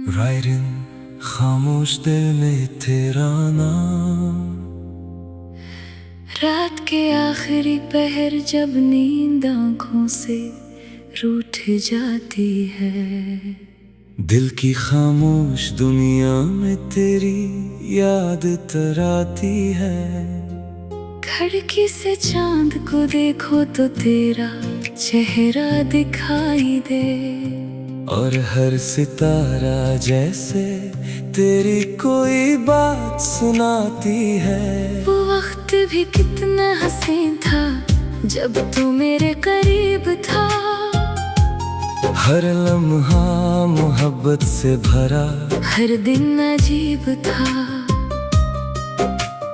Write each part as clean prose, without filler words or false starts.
रायरिन खामोश दिल में तेरा नाम। रात के आखिरी पहर जब नींद आँखों से रूठ जाती है, दिल की खामोश दुनिया में तेरी याद तराती है। खिड़की से चांद को देखो तो तेरा चेहरा दिखाई दे, और हर सितारा जैसे तेरी कोई बात सुनाती है। वो वक्त भी कितना हसीन था जब तू मेरे करीब था। हर लम्हा मोहब्बत से भरा, हर दिन अजीब था।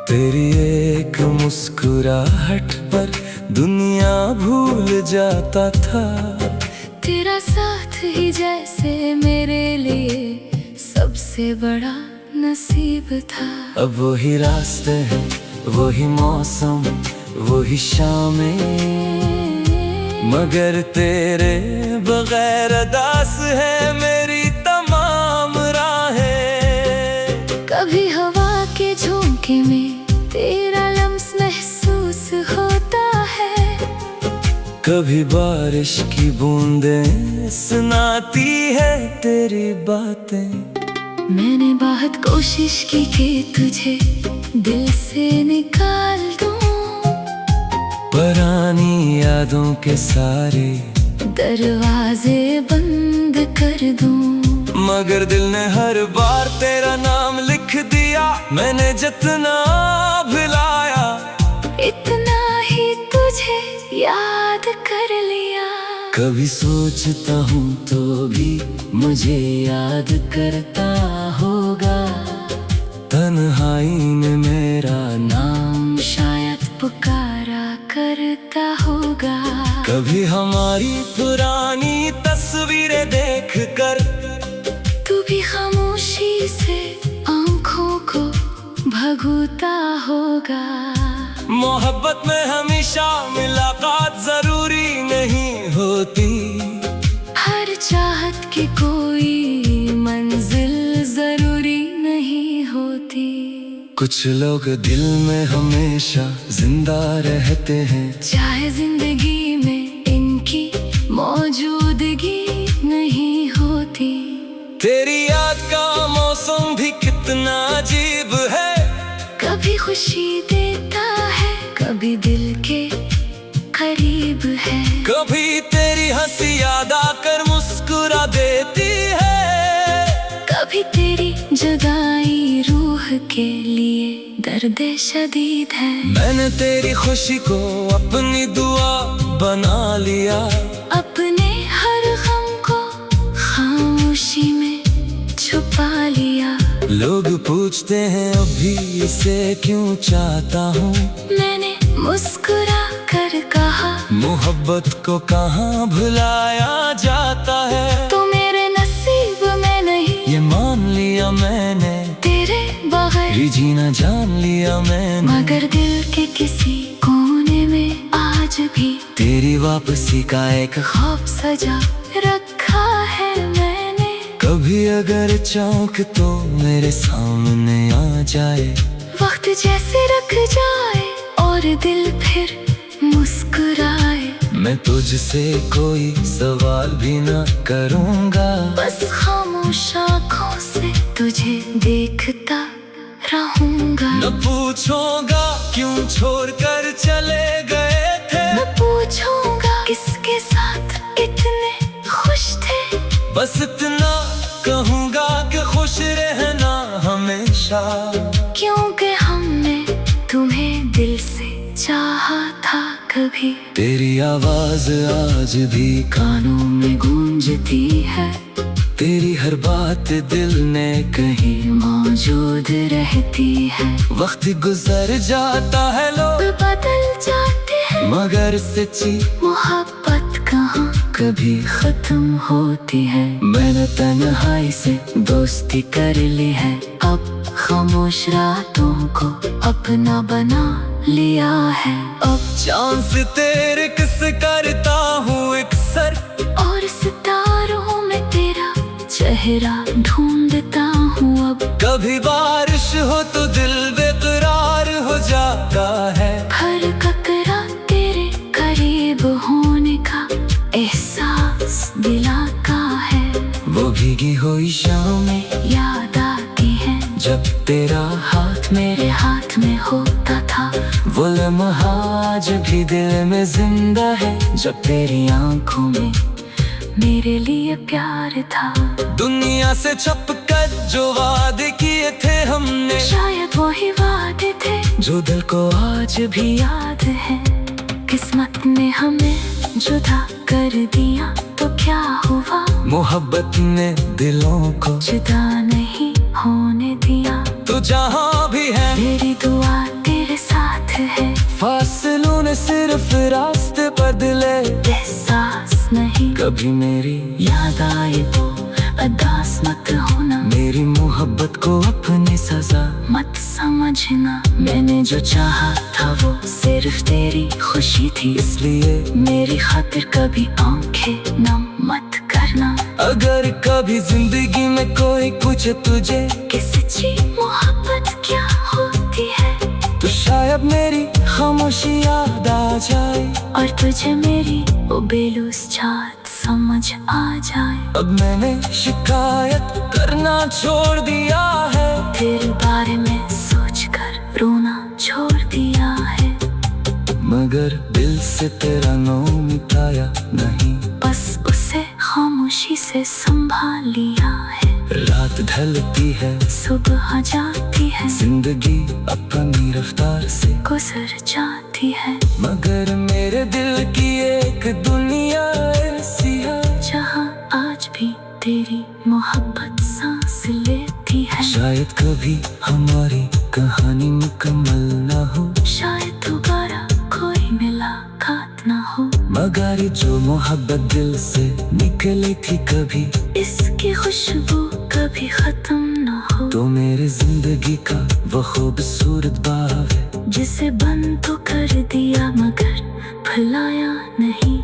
तेरी एक मुस्कुराहट पर दुनिया भूल जाता था। तेरा साथ ही जैसे मेरे लिए सबसे बड़ा नसीब था। अब वही रास्ते हैं, वही मौसम, वही शामें, मगर तेरे बगैर अदास है मेरी तमाम राहें। कभी हवा के झोंके में तेरा लम्स महसूस होता है, कभी बारिश की बूंदें सुनाती है तेरी बातें। मैंने बहुत कोशिश की कि तुझे दिल से निकाल दूं, पुरानी यादों के सारे दरवाजे बंद कर दूं। मगर दिल ने हर बार तेरा नाम लिख दिया। मैंने जितना भुलाया, इतना ही तुझे याद कर लिया। कभी सोचता हूँ तो भी मुझे याद करता होगा। तन्हाई में मेरा नाम शायद पुकारा करता होगा। कभी हमारी पुरानी तस्वीरें देख कर तू भी खामोशी से आँखों को भगोता होगा। मोहब्बत में हमेशा मुलाकात जरूरी नहीं होती। हर चाहत की कोई मंजिल जरूरी नहीं होती। कुछ लोग दिल में हमेशा जिंदा रहते हैं, चाहे जिंदगी में इनकी मौजूदगी नहीं होती। तेरी याद का मौसम भी कितना अजीब है, कभी खुशी देता है, कभी दिल के करीब है। कभी तेरी हंसी याद आकर मुस्कुरा देती है, कभी तेरी जुदाई रूह के लिए दर्द शदीद है। मैंने तेरी खुशी को अपनी दुआ बना लिया, अपने हर गम को खामोशी में छुपा लिया। लोग पूछते हैं अभी इसे क्यों चाहता हूँ, मैंने मुस्कुरा कर कहा मोहब्बत को कहाँ भुलाया जाता है। तो मेरे नसीब में नहीं, ये मान लिया मैंने, तेरे बगैर ही जीना जान लिया मैंने। मगर दिल के किसी कोने में आज भी तेरी वापसी का एक ख्वाब सजा रखा है मैंने। कभी अगर चौंक तो मेरे सामने आ जाए, वक्त जैसे रख जाए और दिल फिर मुस्कुराए। मैं तुझसे कोई सवाल भी न करूँगा, बस खामोश आँखों से तुझे देखता रहूँगा। न पूछूंगा क्यों छोड़कर चले गए थे, न पूछूंगा किसके साथ इतने खुश थे। बस इतना कहूँगा कि खुश रहना हमेशा, क्योंकि हमने तुम्हें दिल से चाहा था कभी। तेरी आवाज आज भी कानों में गूंजती है, तेरी हर बात दिल ने कहीं मौजूद रहती है। वक्त गुजर जाता है, लोग बदल जाते हैं, मगर सच्ची मोहब्बत कहाँ कभी खत्म होती है। मैंने तन्हाई से दोस्ती कर ली है, अब खामोश रातों को अपना बना लिया है। अब चांद से तेरे किस करता हूँ एक सर, और सितारों में तेरा चेहरा ढूंढ अब। कभी बारिश हो तो दिल बेकरार हो जाता है। हर ककरा तेरे करीब होने का एहसास दिलाता है। वो भीगी हुई शामें याद आती है जब तेरा हाथ मेरे हाथ में होता था। वो लम्हा आज भी दिल में जिंदा है जब तेरी आंखों में मेरे लिए प्यार था। दुनिया से छपकर जो वादे किए थे हमने, शायद वही वादे थे जो दिल को आज भी याद है। किस्मत ने हमें जुदा कर दिया तो क्या हुआ, मोहब्बत ने दिलों को जुदा नहीं होने दिया। तो जहाँ भी है तेरी दुआ तेरे साथ है। फासलों ने सिर्फ रास्ते बदले, एहसास नहीं कभी मेरी याद आई तो अदास मत होना। मेरी मोहब्बत को अपनी सजा मत समझना, मैंने जो चाहा था वो सिर्फ तेरी खुशी थी। इसलिए मेरी खातिर कभी आंखें नम मत करना। अगर कभी जिंदगी में कोई पूछे तुझे कि सच्ची मोहब्बत क्या होती है, तो शायद मेरी खामोशी याद आ जाए और तुझे मेरी वो बेलूस चाहत समझ आ जाए। अब मैंने शिकायत करना छोड़ दिया है, तेरे बारे में सोचकर रोना छोड़ दिया है। मगर दिल से तेरा नाम मिटाया नहीं, बस उसे खामोशी से संभाल लिया है। रात ढलती है सुबह जाती है, जिंदगी अपनी रफ्तार से गुजर जाती है। मगर मेरे दिल की एक दुनिया ऐसी है जहाँ आज भी तेरी मोहब्बत सांस लेती है। शायद कभी हमारी कहानी मुकम्मल ना हो, शायद दोबारा कोई मुलाकात ना हो, मगर जो मोहब्बत दिल से निकली थी कभी, इसकी खुशबू कभी खत्म ना हो। तो मेरी जिंदगी का वो खूबसूरत बाग है जिसे बंद तो कर दिया मगर भुलाया नहीं।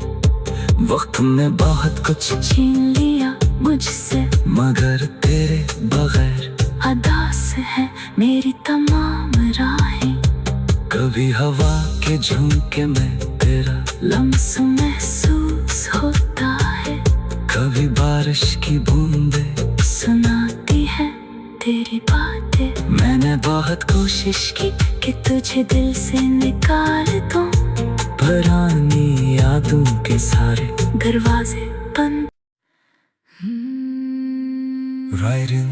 वक्त ने बहुत कुछ छीन लिया मुझसे, मगर तेरे बगैर अदास है मेरी तमाम राहें। कभी हवा के झोंके में तेरा लम्स महसूस होता है, कभी बारिश की बूंदे सुनाती है तेरी बातें। मैंने बहुत कोशिश की कि तुझे दिल से निकाल दूं, पुरानी यादों के सारे दरवाजे बंद। रायरिन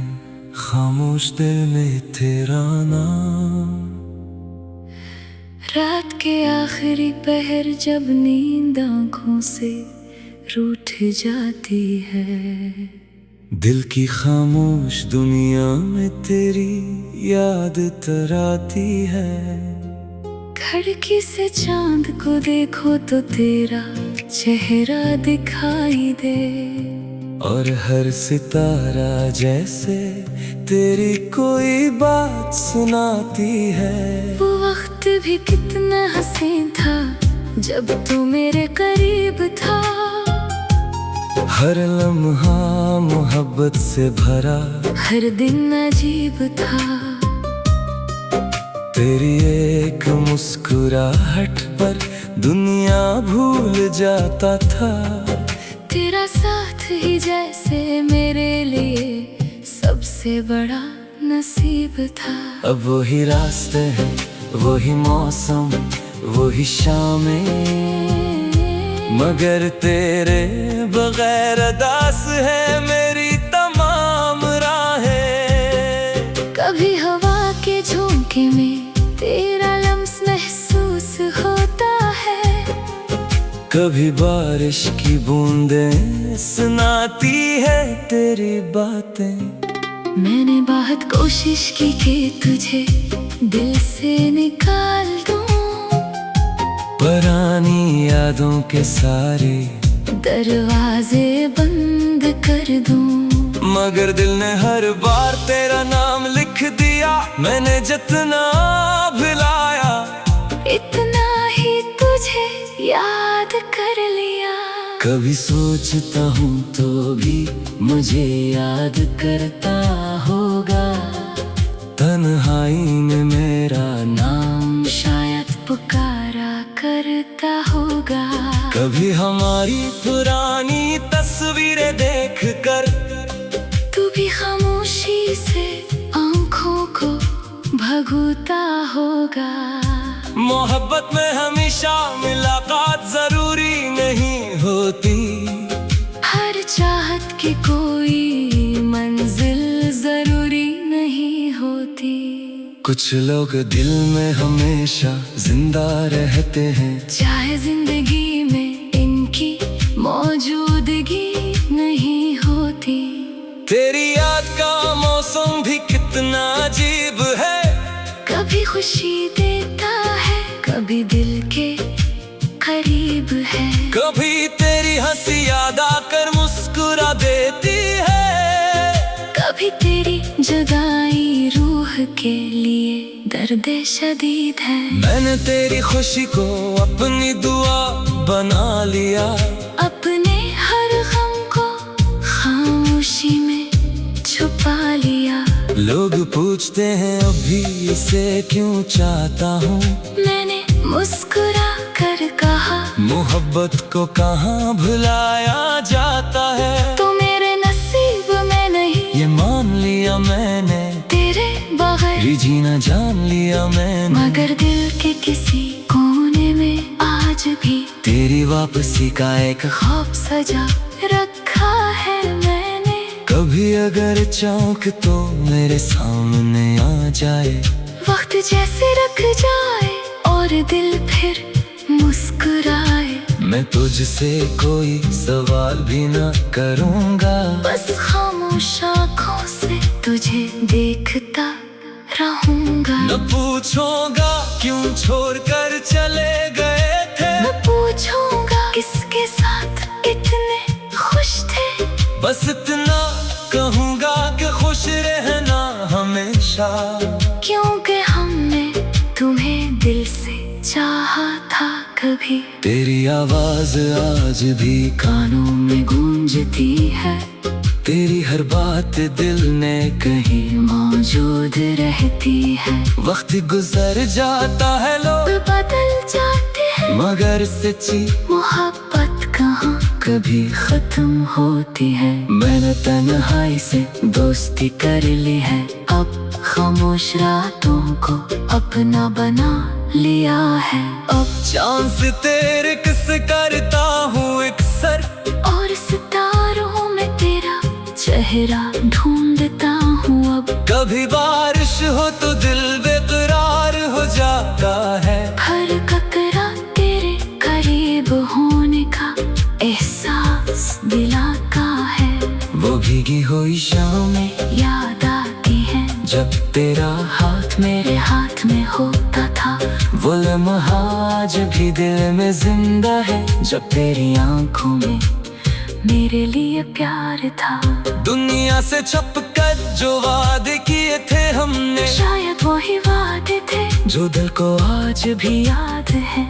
खामोश दिल में तेरा नाम, रात के आखिरी पहर जब नींद आँखों से रूठ जाती है, दिल की खामोश दुनिया में तेरी याद तराती है। खिड़की से चांद को देखो तो तेरा चेहरा दिखाई दे, और हर सितारा जैसे तेरी कोई बात सुनाती है। वो वक्त भी कितना हसीन था जब तू मेरे करीब था। हर लम्हा मोहब्बत से भरा, हर दिन अजीब था। तेरी एक मुस्कुराहट पर दुनिया भूल जाता था। तेरा साथ ही जैसे मेरे लिए सबसे बड़ा नसीब था। अब वही रास्ते हैं, वही मौसम, वही शामें, मगर तेरे बगैर अदास है मेरी तमाम राहें। कभी हवा के झोंके में तेरा लम्स महसूस होता है, कभी बारिश की बूंदें सुनाती है तेरी बातें। मैंने बहुत कोशिश की कि तुझे दिल से निकाल दूं, पुरानी यादों के सारे दरवाजे बंद कर दूं। मगर दिल ने हर बार तेरा नाम लिख दिया, मैंने जितना भुलाया इतना ही तुझे याद कर लिया। कभी सोचता हूँ तो भी मुझे याद करता होगा। तन्हाई में मेरा नाम शायद पुकारा करता होगा। कभी हमारी पुरानी तस्वीरें देख कर तू भी खामोशी से आंखों को भगोता होगा। मोहब्बत में हमेशा मुलाकात जरूरी नहीं होती। हर चाहत की कोई मंजिल जरूरी नहीं होती। कुछ लोग दिल में हमेशा जिंदा रहते हैं, चाहे जिंदगी में इनकी मौजूदगी नहीं होती। तेरी याद का मौसम भी कितना अजीब है, कभी खुशी देता है, कभी दिल के करीब है। कभी तेरी हंसी याद आकर मुस्कुरा देती है। कभी तेरी जुदाई रूह के लिए दर्द शदीद है। मैंने तेरी खुशी को अपनी दुआ बना लिया, अपने हर गम को खामोशी में छुपा लिया। लोग पूछते हैं अभी इसे क्यों चाहता हूँ, मैंने मुस्कुरा कर कहा मोहब्बत को कहाँ भुलाया जाता है। तो मेरे नसीब में नहीं, ये मान लिया मैंने, तेरे बगैर ही जीना जान लिया मैंने। मगर दिल के किसी कोने में आज भी तेरी वापसी का एक ख्वाब सजा रखा है मैंने। कभी अगर चौंक तो मेरे सामने आ जाए, वक्त जैसे रख जाए और दिल फिर मुस्कुराए। मैं तुझसे कोई सवाल भी न करूँगा, बस खामोश आँखों से तुझे देखता रहूँगा। न पूछूंगा क्यों छोड़कर चले गए थे, न पूछूंगा किसके साथ इतने खुश थे। बस इतना कहूँगा कि खुश रहना हमेशा, क्योंकि हमने तुम्हें दिल से चाहा था कभी। तेरी आवाज आज भी कानों में गूंजती है, तेरी हर बात दिल ने कहीं मौजूद रहती है। वक्त गुजर जाता है, लोग बदल जाते हैं, मगर सच्ची मोहब्बत कहाँ कभी खत्म होती है। मैंने तन्हाई से दोस्ती कर ली है, अब खामोश रातों को अपना बना लिया है। अब चांद से तेरे किस करता हूँ एक सर, और सितारों में तेरा चेहरा ढूंढता हूँ। अब कभी बारिश हो तो दिल बेकरार हो जाता है। हर कतरा तेरे करीब होने का एहसास दिलाता है। वो भीगी हुई शामें याद आती है जब तेरा हाथ मेरे हाथ में होता था। वो लम्हा आज भी दिल में जिंदा है, जब तेरी आंखों में मेरे लिए प्यार था। दुनिया से छुप कर जो वादे किए थे हमने, शायद वही वादे थे जो दिल को आज भी याद है।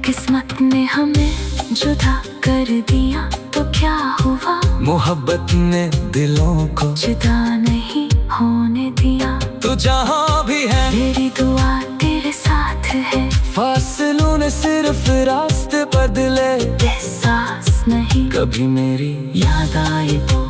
किस्मत ने हमें जुदा कर दिया तो क्या हुआ, मोहब्बत ने दिलों को जुदा नहीं होने दिया। तो जहाँ भी है मेरी दुआ तेरे साथ है, फासलों ने सिर्फ रास्ते बदले। एहसास नहीं कभी मेरी याद आई तो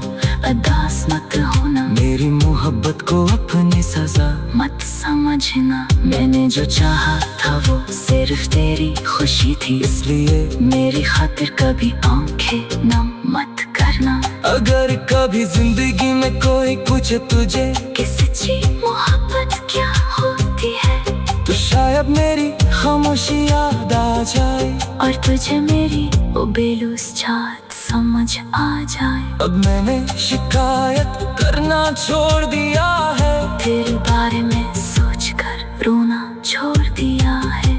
अदास मत होना, मेरी मोहब्बत को अपनी सजा मत समझना। मैंने जो चाहा था वो सिर्फ तेरी खुशी थी, इसलिए मेरी खातिर कभी आंखें नम मत करना। अगर कभी जिंदगी में कोई पूछे तुझे कि सच्ची मोहब्बत क्या होती है, तो शायद मेरी खामोशी याद आ जाए, और तुझे मेरी वो बेलूस चाहत समझ आ जाए। अब मैंने शिकायत करना छोड़ दिया है, तेरे बारे में सोचकर रोना छोड़ दिया है।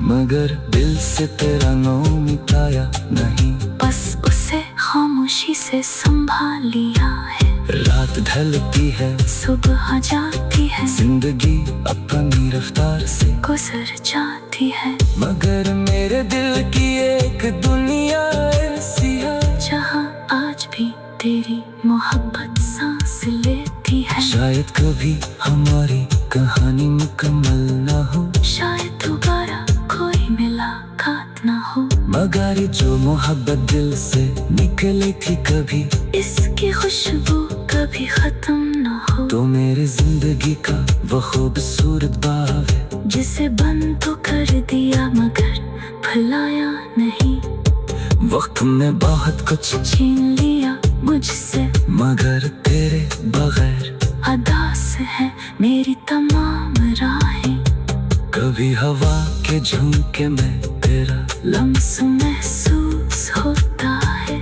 मगर दिल से तेरा नाम मिटाया नहीं, बस उसे खामोशी से संभाल लिया है। रात ढलती है, सुबह जाती है, जिंदगी अपनी रफ्तार से गुजर जाती है। मगर मेरे दिल की एक दुनिया ऐसी है, जहाँ आज भी तेरी मोहब्बत सांस लेती आती है। शायद कभी हमारी कहानी मुकम्मल ना हो, शायद दोबारा कोई मुलाकात ना हो, मगर जो मोहब्बत दिल से निकली थी कभी, इसकी खुशबू कभी खत्म ना हो। तो मेरी जिंदगी का वो खूबसूरत बाग है, जिसे बंद तो कर दिया मगर भुलाया नहीं। वक्त ने बहुत कुछ छीन लिया मुझसे, मगर तेरे बगैर अदास है मेरी तमाम राहें। कभी हवा के झोंके में तेरा लम्स महसूस होता है,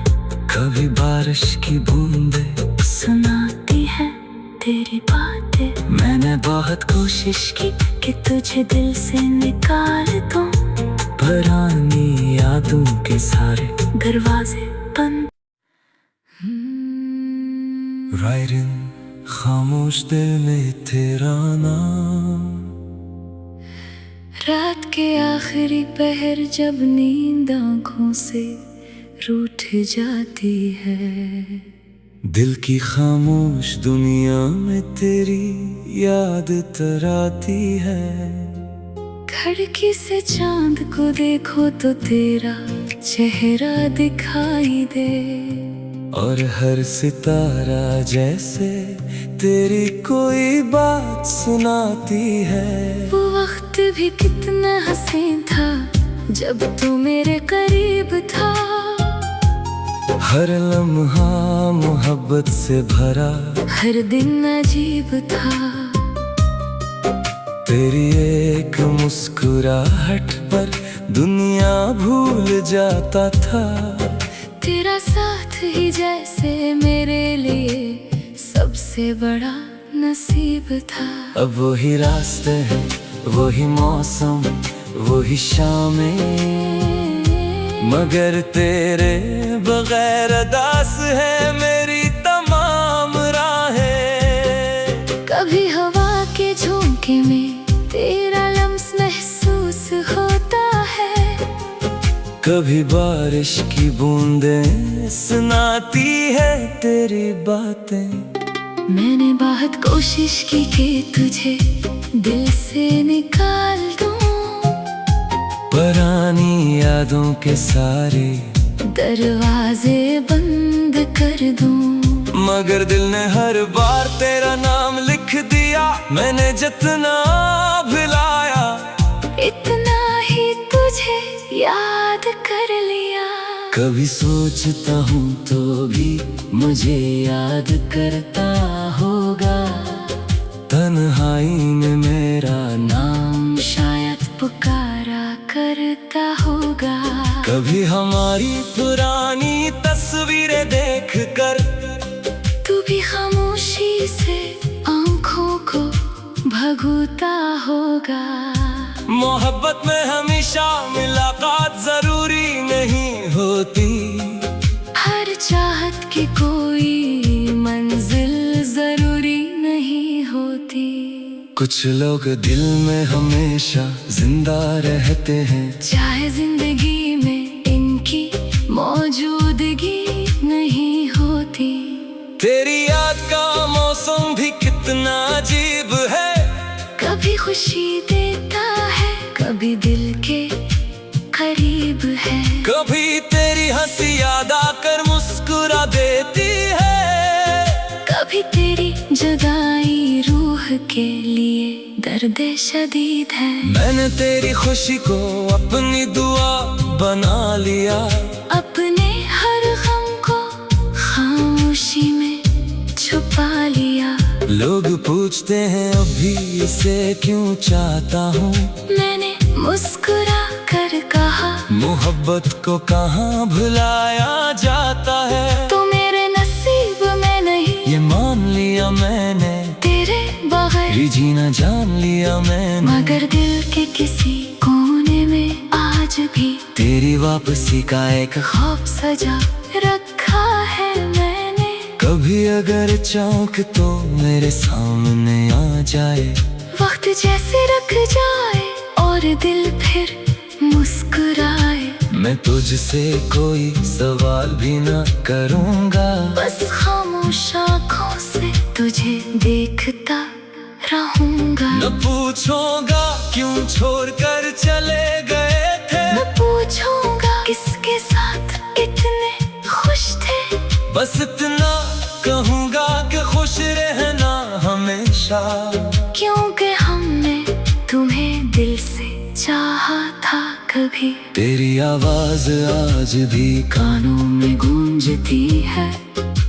कभी बारिश की बूंदें सुनाती है तेरी बातें। मैंने बहुत कोशिश की कि तुझे दिल से निकाल दूं, पुरानी यादों के सारे दरवाजे बंद। रायरिन खामोश दिल में तेरा नाम, रात के आखिरी पहर जब नींद आँखों से रूठ जाती है, दिल की खामोश दुनिया में तेरी याद तराती है। खिड़की से चांद को देखो तो तेरा चेहरा दिखाई दे, और हर सितारा जैसे तेरी कोई बात सुनाती है। वो वक्त भी कितना हसीन था जब तू मेरे करीब था, हर लम्हा मोहब्बत से भरा, हर दिन अजीब था। तेरी एक मुस्कुराहट पर दुनिया भूल जाता था। तेरा साथ ही जैसे मेरे लिए सबसे बड़ा नसीब था। अब वही रास्ते हैं, वही मौसम, वही शामें, मगर तेरे बगैर अदास है मेरी तमाम राहें। कभी हवा के झोंके में तेरा लम्स महसूस होता है, कभी बारिश की बूंदें सुनाती है तेरी बातें। मैंने बहुत कोशिश की कि तुझे दिल से निकाल दूं, पुरानी यादों के सारे दरवाजे बंद कर दूं। मगर दिल ने हर बार तेरा नाम लिख दिया, मैंने जितना भुलाया इतना ही तुझे याद कर लिया। कभी सोचता हूँ तो भी मुझे याद करता होगा, तन्हाई में मेरा नाम शायद पुकारा करता होगा। कभी हमारी पुरानी तस्वीरें देखकर तू भी खामोशी से आंखों को भगोता होगा। मोहब्बत में हमेशा मुलाकात जरूरी नहीं होती, हर चाहत की कोई मंजिल जरूरी नहीं होती। कुछ लोग दिल में हमेशा जिंदा रहते हैं, चाहे जिंदगी में इनकी मौजूदगी नहीं होती। तेरी याद का मौसम भी कितना अजीब है, कभी खुशी देता है, कभी दिल के करीब है। कभी तेरी हंसी याद आकर मुस्कुरा देती है, कभी तेरी जुदाई रूह के लिए दर्द शदीद है। मैंने तेरी खुशी को अपनी दुआ बना लिया, अपने हर गम को खामोशी में छुपा लिया। लोग पूछते हैं अभी इसे क्यों चाहता हूँ, मैंने मुस्कुरा कर कहा मोहब्बत को कहाँ भुलाया जाता है। तो मेरे नसीब में नहीं, ये मान लिया मैंने, तेरे बगैर ही जीना जान लिया मैंने। मगर दिल के किसी कोने में आज भी तेरी वापसी का एक ख्वाब सजा रखा है मैंने। कभी अगर चौंक तो मेरे सामने आ जाए, वक्त जैसे रुक जाए और दिल फिर मुस्कुराए। मैं तुझसे कोई सवाल भी ना करूँगा, बस खामोश आँखों से तुझे रहूंगा। न पूछूंगा क्यों छोड़कर चले गए थे, न पूछूंगा किसके साथ इतने खुश थे। बस इतना कहूंगा कि खुश रहना हमेशा, क्योंकि हमने तुम्हें दिल से चाहा था कभी। तेरी आवाज आज भी कानों में गूंजती है,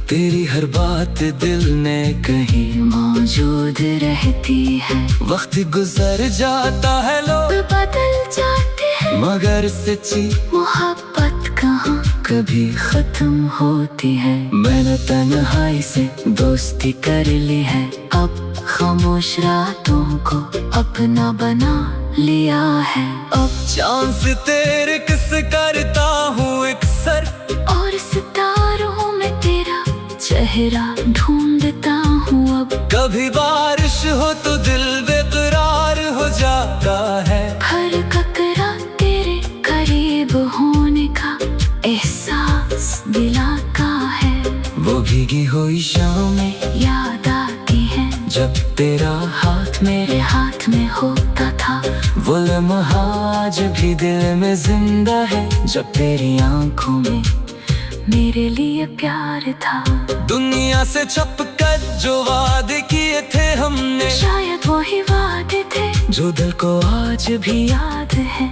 तेरी हर बात दिल ने कहीं मौजूद रहती है। वक्त गुजर जाता है, लोग बदल जाते हैं, मगर सच्ची मोहब्बत कहाँ कभी खत्म होती है। मैंने तन्हाई से दोस्ती कर ली है, अब खामोश रातों को अपना बना लिया है। अब चांद से तेरे किस करता हूँ एक सर, और सितारों में तेरा चेहरा ढूंढता हूँ अब। कभी बारिश हो तो दिल बेकरार हो जाता है, हर कतरा तेरे करीब होने का एहसास दिलाता है। वो भीगी हुई शामें याद आती है, जब तेरा हाथ मेरे हाथ में होता था। वो लम्हा आज भी दिल में जिंदा है, जब तेरी आंखों में मेरे लिए प्यार था। दुनिया से छुप कर जो वादे किए थे हमने, शायद वही वादे थे जो दिल को आज भी याद है।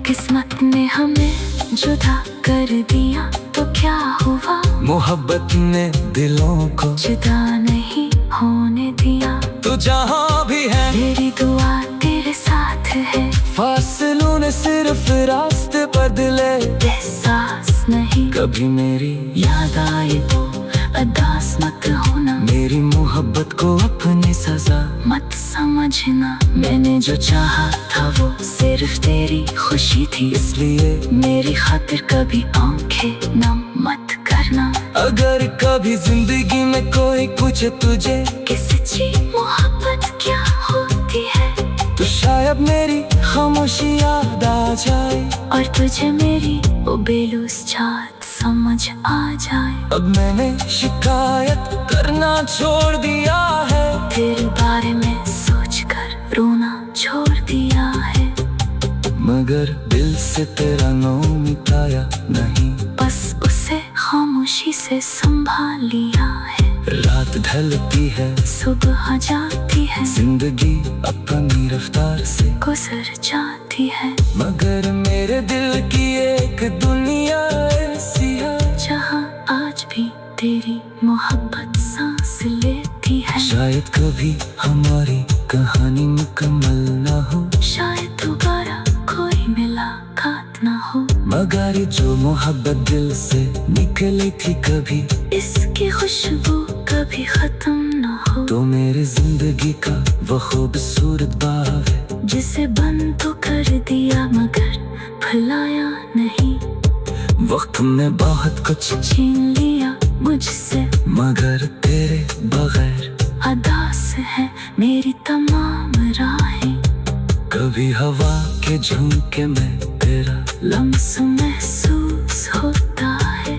किस्मत ने हमें जुदा कर दिया तो क्या हुआ, मोहब्बत ने दिलों को जुदा नहीं होने दिया। तो जहाँ भी है तेरी दुआ तेरे साथ है, फासलों ने सिर्फ रास्ते बदले। एहसास नहीं कभी मेरी याद आई तो अदास मत होना, मेरी मोहब्बत को अपनी सजा मत समझना। मैंने जो चाहा था वो सिर्फ तेरी खुशी थी, इसलिए मेरी खातिर कभी आंखें नम मत करना। अगर कभी जिंदगी में कोई पूछे तुझे कि सच्ची मोहब्बत क्या होती है, तो शायद मेरी खामोशी याद आ जाए, और तुझे मेरी वो बेलूस चाहत समझ आ जाए। अब मैंने शिकायत करना छोड़ दिया है, तेरे बारे में सोचकर रोना छोड़ दिया है। मगर दिल से तेरा नाम मिटाया नहीं, बस उसे खामोशी से संभाल लिया है। रात ढलती है, सुबह जाती है, जिंदगी अपनी रफ्तार से गुजर जाती है। मगर मेरे दिल की एक दुनिया ऐसी है, जहाँ आज भी तेरी मोहब्बत सांस लेती है। शायद कभी हमारी कहानी मुकम्मल ना हो, शायद दोबारा कोई मुलाकात ना हो, मगर जो मोहब्बत दिल से निकली थी कभी, इसकी खुशबू कभी खत्म ना हो। तो मेरी जिंदगी का वो खूबसूरत बाग है, जिसे बंद तो कर दिया मगर भुलाया नहीं। वक्त ने बहुत कुछ छीन लिया मुझसे, मगर तेरे बगैर अदास है मेरी तमाम राहें। कभी हवा के झोंके में तेरा लम्स महसूस होता है,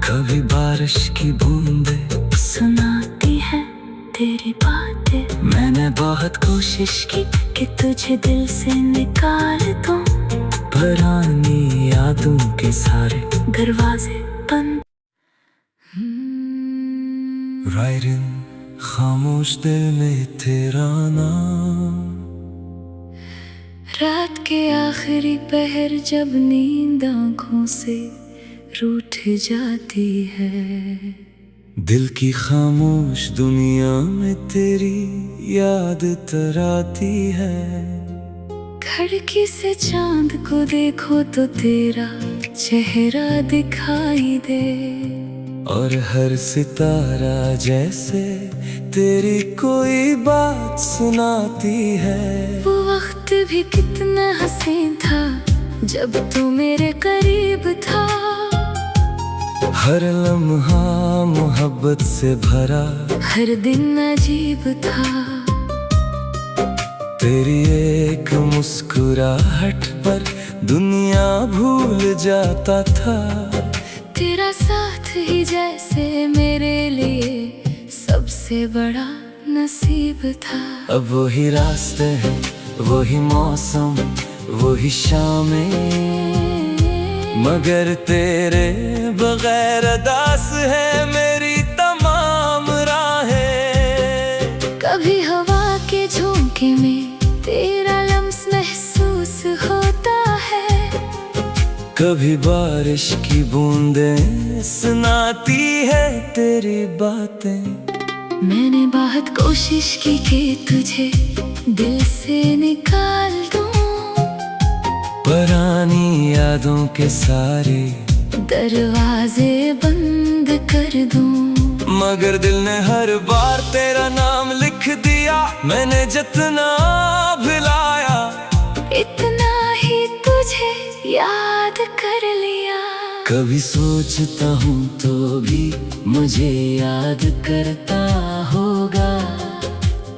कभी बारिश की बूंदें सुनाती है तेरी बातें। मैंने बहुत कोशिश की कि तुझे दिल से निकाल दूं, पुरानी यादों के सारे दरवाजे बंद। रायरिन खामोश दिल में तेरा नाम, रात के आखिरी पहर जब नींद आँखों से रूठ जाती है, दिल की खामोश दुनिया में तेरी याद तराती है। खिड़की से चांद को देखो तो तेरा चेहरा दिखाई दे, और हर सितारा जैसे तेरी कोई बात सुनाती है। वो वक्त भी कितना हसीन था जब तू मेरे करीब था, हर लम्हा मोहब्बत से भरा, हर दिन अजीब था। तेरी एक मुस्कुराहट पर दुनिया भूल जाता था। तेरा साथ ही जैसे मेरे लिए सबसे बड़ा नसीब था। अब वही रास्ते हैं, वही मौसम, वही शामें, मगर तेरे बगैर अदास है मेरी तमाम राहें। कभी हवा के झोंके में तेरा लम्स महसूस होता है, कभी बारिश की बूंदें सुनाती है तेरी बातें। मैंने बहुत कोशिश की कि तुझे दिल से निकाल दूं, पुरानी यादों के सारे दरवाजे बंद कर दूं। मगर दिल ने हर बार तेरा नाम लिख दिया, मैंने जितना भुलाया इतना ही तुझे याद कर लिया। कभी सोचता हूँ तो भी मुझे याद करता होगा,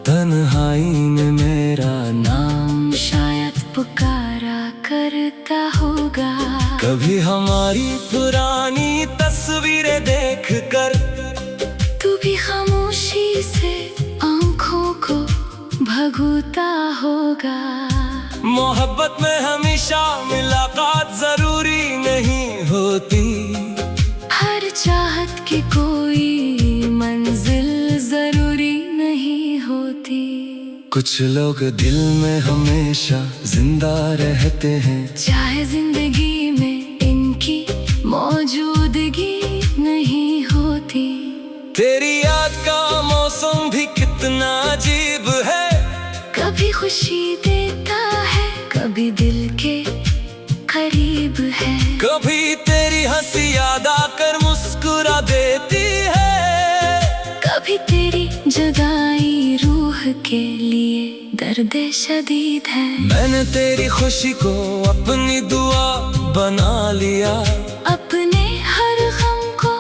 तन्हाई में मेरा नाम शायद पुकारा करता होगा। कभी हमारी पुरानी तस्वीरें देख कर तू भी खामोशी से आंखों को भगोता होगा। मोहब्बत में हमेशा मुलाकात जरूरी नहीं होती, हर चाहत की कोई मंजिल जरूरी नहीं होती। कुछ लोग दिल में हमेशा जिंदा रहते हैं, चाहे जिंदगी में इनकी मौजूदगी नहीं होती। तेरी याद का मौसम भी कितना अजीब है, कभी खुशी देता है, कभी दिल के करीब है। कभी तेरी हंसी याद आकर मुस्कुरा देती है, कभी तेरी जुदाई रूह के लिए दर्द शदीद है। मैंने तेरी खुशी को अपनी दुआ बना लिया, अपने हर गम को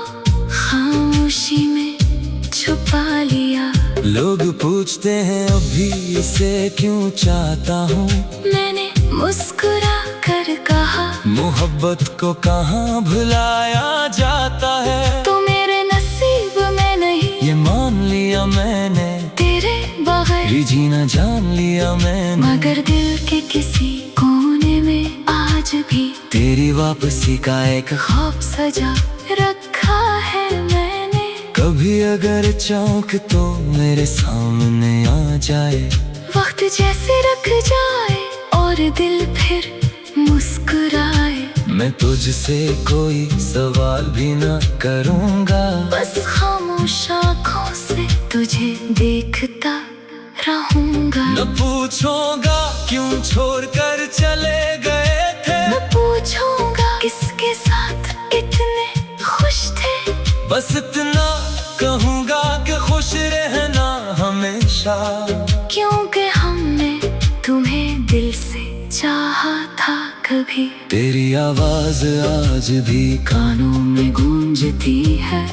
खामोशी में छुपा लिया। लोग पूछते हैं अभी इसे क्यों चाहता हूँ, मैंने मुस्कुरा कर कहा मोहब्बत को कहाँ भुलाया जाता है। तो मेरे नसीब में नहीं ये मान लिया मैंने, तेरे बगैर ये जीना जान लिया मैंने। मगर दिल के किसी कोने में आज भी तेरी वापसी का एक ख्वाब सजा रखा है मैंने। कभी अगर चौंक तो मेरे सामने आ जाए, वक्त जैसे रख जाए और दिल फिर मुस्कुराए। मैं तुझसे कोई सवाल भी न करूँगा, बस खामोश आँखों से तुझे देखता रहूँगा। न पूछूंगा क्यों छोड़कर चले गए थे, न पूछूंगा किसके साथ इतने खुश थे। बस इतना कहूँगा कि खुश रहना हमेशा, क्योंकि हमने तुम्हें दिल से चाहा था कभी। तेरी आवाज आज भी कानों में गूंजती है,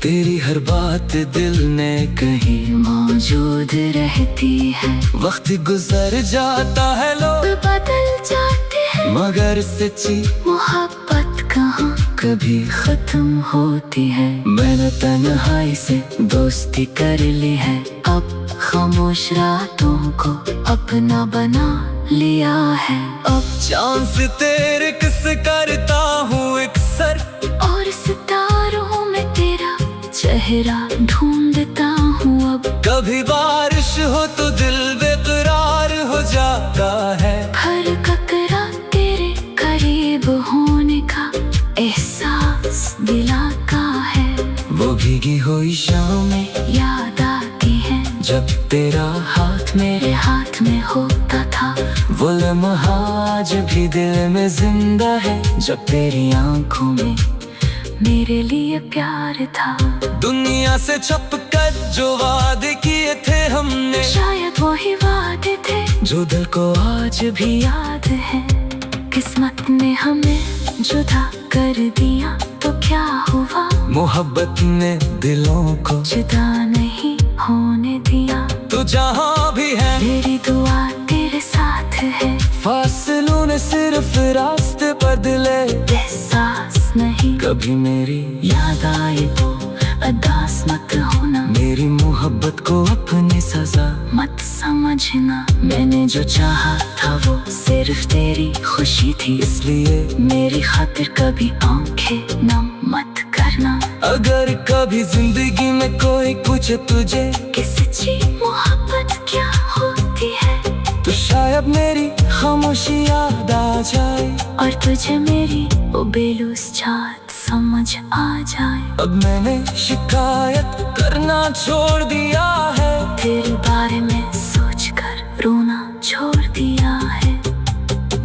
तेरी हर बात दिल ने कहीं मौजूद रहती है। वक्त गुजर जाता है, लोग बदल जाते हैं, मगर सच्ची मोहब्बत कहाँ कभी खत्म होती है। मैंने तन्हाई से दोस्ती कर ली है, अब खामोश रातों को अपना बना लिया है। अब चांद से तेरे किस करता हूँ एक सर, और सितारों में तेरा चेहरा ढूंढता हूँ। अब कभी बारिश हो तो दिल बेकरार हो जाता है, हर कतरा तेरे करीब होने का एहसास दिलाता है। वो भीगी हुई शामें याद आती है जब तेरा हाथ मेरे हाथ में होता था। वो लम्हा आज भी दिल में जिंदा है, जब तेरी आंखों में मेरे लिए प्यार था। दुनिया से छुप कर जो वादे किए थे हमने, शायद वही वादे थे जो दिल को आज भी याद है। किस्मत ने हमें जुदा कर दिया तो क्या हुआ, मोहब्बत ने दिलों को जुदा नहीं होने दिया। तो जहाँ भी है मेरी दुआ तेरे साथ है, फासलों ने सिर्फ रास्ते बदले। एहसास नहीं कभी मेरी याद आए तो अदास मत होना, मेरी मोहब्बत को अपने समझना, मैंने जो चाहा था वो सिर्फ तेरी खुशी थी, इसलिए मेरी खातिर कभी आंखें नम मत करना। अगर कभी जिंदगी में कोई पूछे तुझे कि सच्ची मोहब्बत क्या होती है, तो शायद मेरी खामोशी याद आ जाए और तुझे मेरी वो बेलूस चाहत समझ आ जाए। अब मैंने शिकायत करना छोड़ दिया है, तेरे बारे में सोचकर रोना छोड़ दिया है,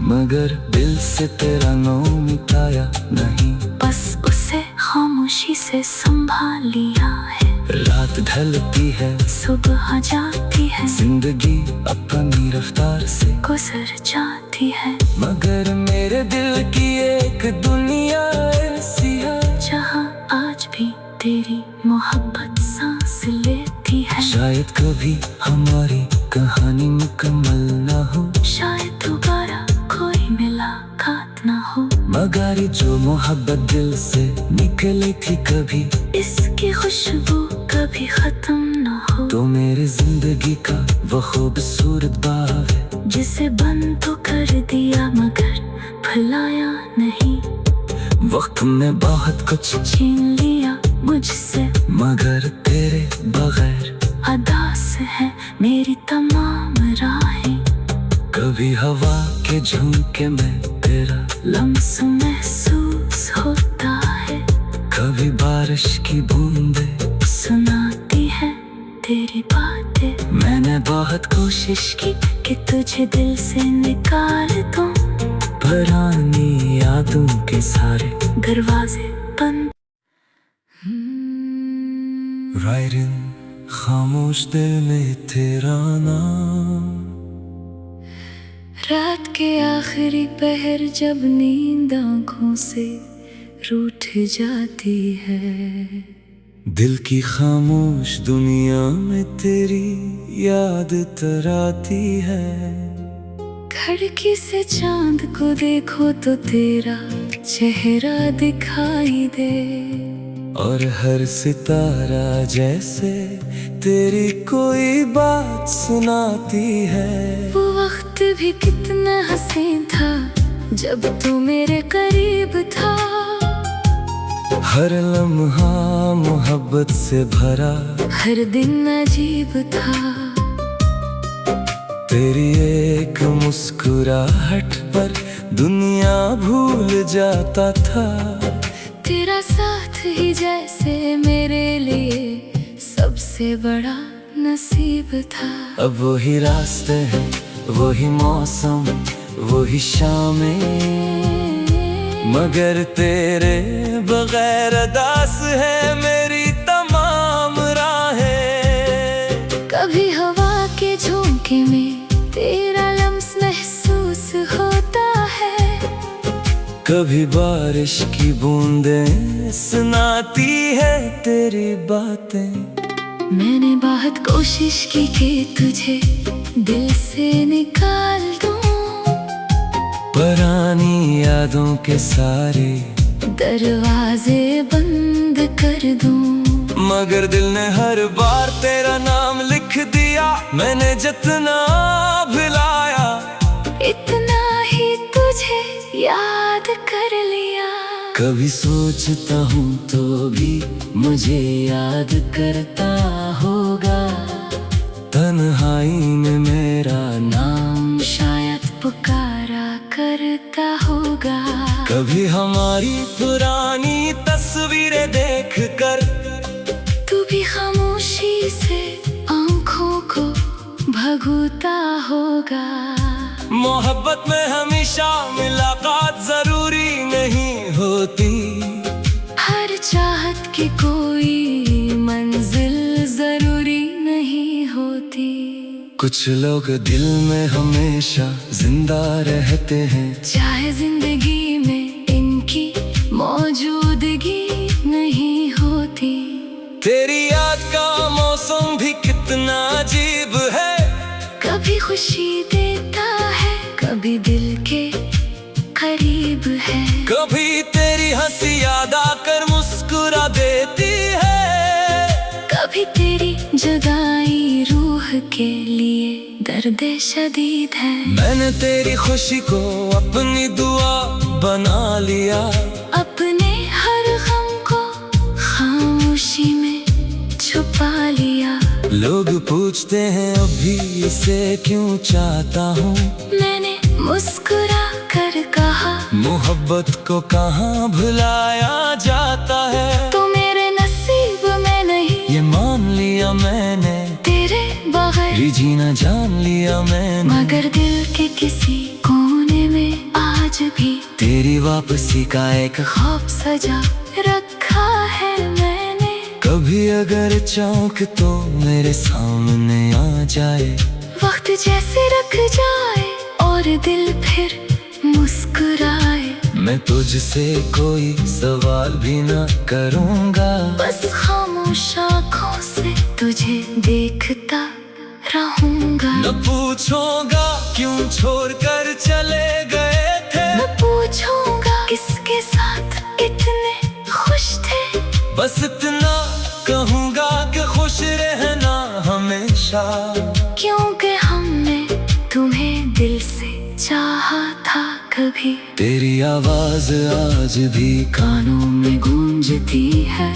मगर दिल से तेरा नाम मिटाया नहीं, बस उसे खामोशी से संभाल लिया है। रात ढलती है, सुबह जाती है, जिंदगी अपनी रफ्तार से गुजर जाती है, मगर मेरे दिल की एक दुनिया ऐसी है जहाँ आज भी तेरी मोहब्बत सांस लेती है। शायद कभी हमारी कहानी मुकम्मल ना हो, शायद दोबारा कोई मुलाकात ना हो, मगर ये जो मोहब्बत दिल से निकली थी कभी, इसकी खुशबू कभी खत्म ना हो। तो मेरी जिंदगी का वो खूबसूरत बाग है, जिसे बंद तो कर दिया मगर भुलाया नहीं, वक्त में बहुत कुछ छीन लिया मुझसे, मगर तेरे बगैर अदास है मेरी तमाम राहें। कभी हवा के झोंके में तेरा लम्स महसूस होता है, कभी बारिश की बूंदे सुनाती है तेरी बातें। मैंने बहुत कोशिश कि तुझे दिल से निकाल दूं, पुरानी यादों के सारे दरवाजे बंद। रायरिन खामोश दिल में तेरा नाम, रात के आखिरी पहर जब नींद आँखों से रूठ जाती है, दिल की खामोश दुनिया में तेरी याद तराती है। खिड़की से चांद को देखो तो तेरा चेहरा दिखाई दे, और हर सितारा जैसे तेरी कोई बात सुनाती है। वो वक्त भी कितना हसीन था जब तू मेरे करीब था, हर लम्हा मोहब्बत से भरा, हर दिन अजीब था। तेरी एक मुस्कुराहट पर दुनिया भूल जाता था, तेरा साथ ही जैसे मेरे लिए सबसे बड़ा नसीब था। अब वही रास्ते हैं, वही मौसम, वही शामें, मगर तेरे बगैर अदास है मेरी तमाम राहें। कभी हवा के झोंके में तेरा लम्स महसूस होता है, कभी बारिश की बूंदें सुनाती है तेरी बातें। मैंने बहुत कोशिश की कि तुझे दिल से निकाल दूं, पुरानी यादों के सारे दरवाजे बंद कर दूं, मगर दिल ने हर बार तेरा नाम लिख दिया। मैंने जितना भुलाया, इतना ही तुझे याद कर लिया। कभी सोचता हूँ तो भी मुझे याद करता होगा, तन्हाई में मेरा नाम शायद पुकारा करता होगा। कभी हमारी पुरानी तस्वीरें देखकर तू भी खामोशी से आंखों को भगोता होगा। मोहब्बत में हमेशा मुलाकात जरूरी नहीं होती, हर चाहत की कोई मंजिल जरूरी नहीं होती। कुछ लोग दिल में हमेशा जिंदा रहते हैं, चाहे जिंदगी में इनकी मौजूदगी नहीं होती। तेरी याद का मौसम भी कितना अजीब है, कभी खुशी देता है, कभी दिल के करीब है। कभी तेरी हंसी याद आकर मुस्कुरा देती है, कभी तेरी जगाई रूह के लिए दर्द शदीद है। मैंने तेरी खुशी को अपनी दुआ बना लिया, अपने हर गम को खामोशी में छुपा लिया। लोग पूछते हैं अभी इसे क्यों चाहता हूँ, मैंने मुस्कुरा कर कहा मोहब्बत को कहाँ भुलाया जाता है। तो मेरे नसीब में नहीं ये मान लिया मैंने, तेरे बगैर ये जीना जान लिया मैंने। मगर दिल के किसी कोने में आज भी तेरी वापसी का एक ख्वाब सजा रखा है मैंने। कभी अगर चौंक तो मेरे सामने आ जाए, वक्त जैसे रख जाए और दिल फिर मुस्कुराए। मैं तुझसे कोई सवाल भी न करूँगा, बस खामोश आँखों से तुझे देखता रहूँगा। न पूछूंगा क्यों छोड़कर चले गए थे, न पूछूंगा किसके साथ इतने खुश थे। बस इतना कहूँगा कि खुश रहना हमेशा, क्योंकि हमने तुम्हें दिल से चाहा था कभी। तेरी आवाज आज भी कानों में गूंजती है,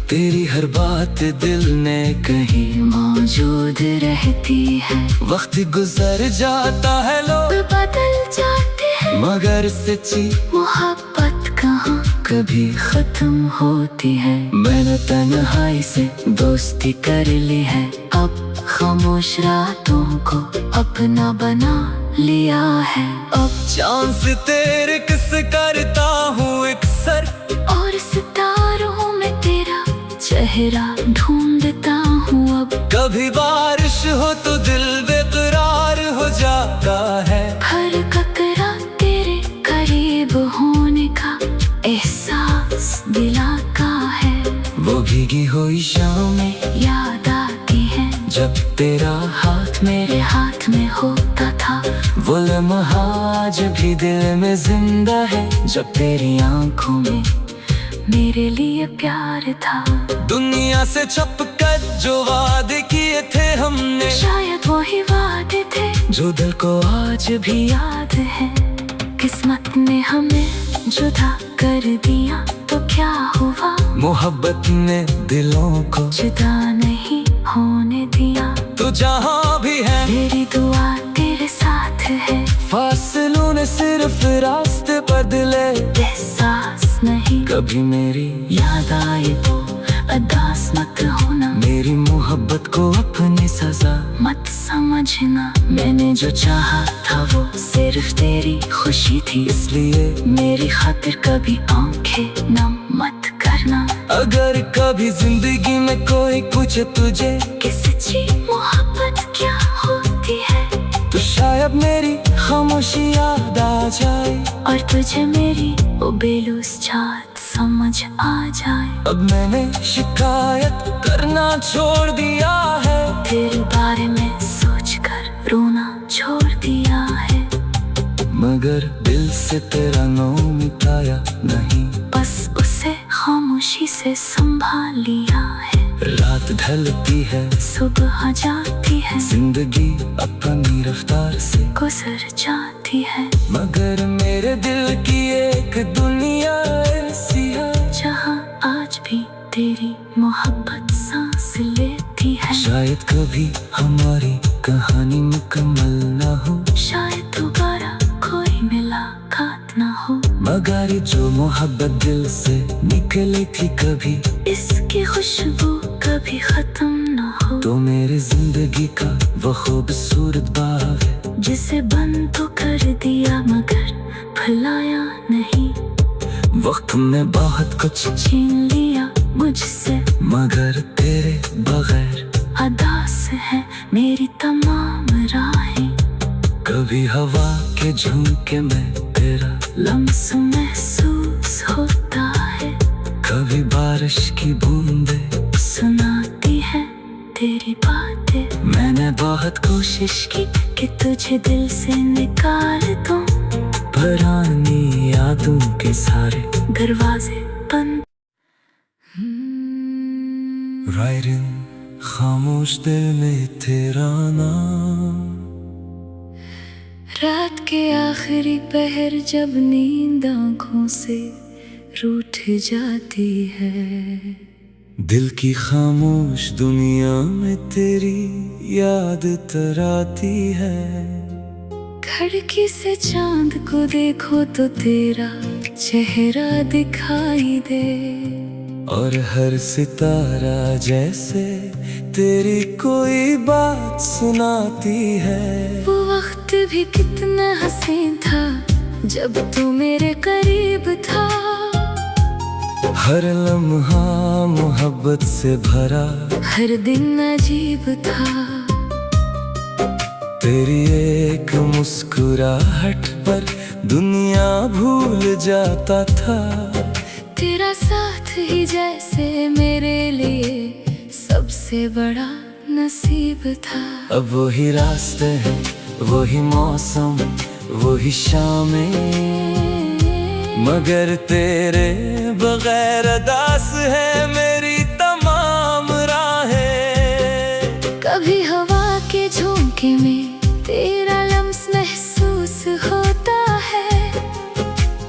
तेरी हर बात दिल में कहीं मौजूद रहती है। वक्त गुजर जाता है, लोग बदल जाते हैं, मगर सच्ची मोहब्बत कहाँ कभी खत्म होती है। मैंने तन्हाई से दोस्ती कर ली है, अब खामोश रातों को अपना बना लिया है। अब चांद से तेरे किस करता हूँ एक सर, और सितारों में तेरा चेहरा ढूंढता हूँ अब। कभी बारिश हो तो दिल बेकरार हो जाता है, हर कतरा तेरे करीब होने का एहसास दिलाता है। वो भीगी हुई शामें याद आती है जब तेरा हाथ मेरे हाथ में होता था। वो लम्हा आज भी दिल में जिंदा है, जब तेरी आंखों में मेरे लिए प्यार था। दुनिया से छपकर जो वादे किए थे हमने, शायद वही वादे थे जो दिल को आज भी याद है। किस्मत ने हमें जुदा कर दिया तो क्या हुआ, मोहब्बत ने दिलों को जुदा नहीं होने दिया। तो जहाँ भी है तेरी दुआ तेरे साथ है, फासलों ने सिर्फ रास्ते बदले। एहसास नहीं कभी मेरी याद आई तो अदास मत होना, मेरी मोहब्बत को अपनी सजा मत समझना। मैंने जो चाहा था वो सिर्फ तेरी खुशी थी, इसलिए मेरी खातिर कभी आंखें नम मत करना। अगर कभी जिंदगी में कोई पूछे तुझे कि सच्ची मोहब्बत क्या होती है, तो शायद मेरी खामोशी याद आ जाए, और तुझे मेरी वो बेलूस चाहत समझ आ जाए। अब मैंने शिकायत करना छोड़ दिया है, तेरे बारे में सोचकर रोना छोड़ दिया है। मगर दिल से तेरा नाम मिटाया नहीं, बस उसे खामोशी से संभाल लिया है। रात ढलती है, सुबह जाती है, जिंदगी अपनी रफ्तार से गुजर जाती है। मगर मेरे दिल की एक दुनिया ऐसी है, जहाँ आज भी तेरी मोहब्बत सांस लेती है। शायद कभी हमारी कहानी मुकम्मल ना हो, शायद दोबारा कोई मुलाकात ना हो, मगर जो मोहब्बत दिल से निकली थी कभी, इसकी खुशबू कभी खत्म ना हो। तो मेरी जिंदगी का वो खूबसूरत बाग है, जिसे बंद तो कर दिया मगर भुलाया नहीं। वक्त ने बहुत कुछ छीन लिया मुझसे, मगर तेरे बगैर अदास है मेरी तमाम राहें। कभी हवा के झोंके में तेरा लम्स महसूस होता है, कभी बारिश की बूंदें सुनाती है तेरी बातें। मैंने बहुत कोशिश की कि तुझे दिल से निकाल दूं, पुरानी यादों के सारे दरवाजे बंद। Writing खामोश दिल में तेरा नाम। रात के आखिरी पहर जब नींद आंखों से रूठ जाती है, दिल की खामोश दुनिया में तेरी याद तराती है। खिड़की से चांद को देखो तो तेरा चेहरा दिखाई दे, और हर सितारा जैसे तेरी कोई बात सुनाती है। वो वक्त भी कितना हसीन था जब तू मेरे करीब था। हर लम्हा मोहब्बत से भरा, हर दिन अजीब था। तेरी एक मुस्कुराहट पर दुनिया भूल जाता था। तेरा साथ ही जैसे मेरे लिए सबसे बड़ा नसीब था। अब वही रास्ते हैं, वही मौसम, वही शामें, मगर तेरे बगैर अदास है मेरी तमाम राहें। कभी हवा के झोंके में तेरा लम्स महसूस होता है,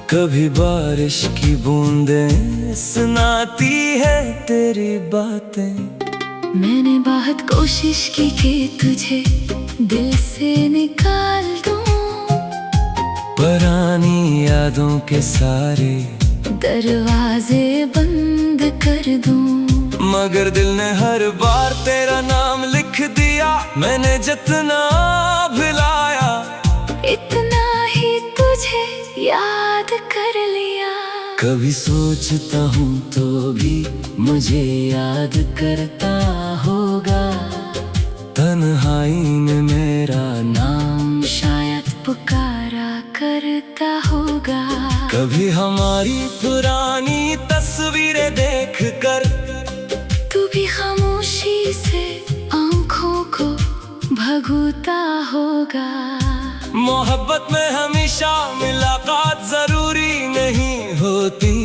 कभी बारिश की बूंदें सुनाती है तेरी बातें। मैंने बहुत कोशिश की कि तुझे दिल से निकाल दूं, पुरानी यादों के सारे दरवाजे बंद कर दूं। मगर दिल ने हर बार तेरा नाम लिख दिया। मैंने जितना भुलाया, इतना ही तुझे याद कर लिया। कभी सोचता हूँ तो भी मुझे याद करता होगा। तन्हाई में मेरा नाम शायद पुकारा करता होगा। कभी हमारी पुरानी तस्वीरें देखकर तू भी खामोशी से आंखों को भगोता होगा। मोहब्बत में हमेशा मुलाकात जरूरी नहीं होती।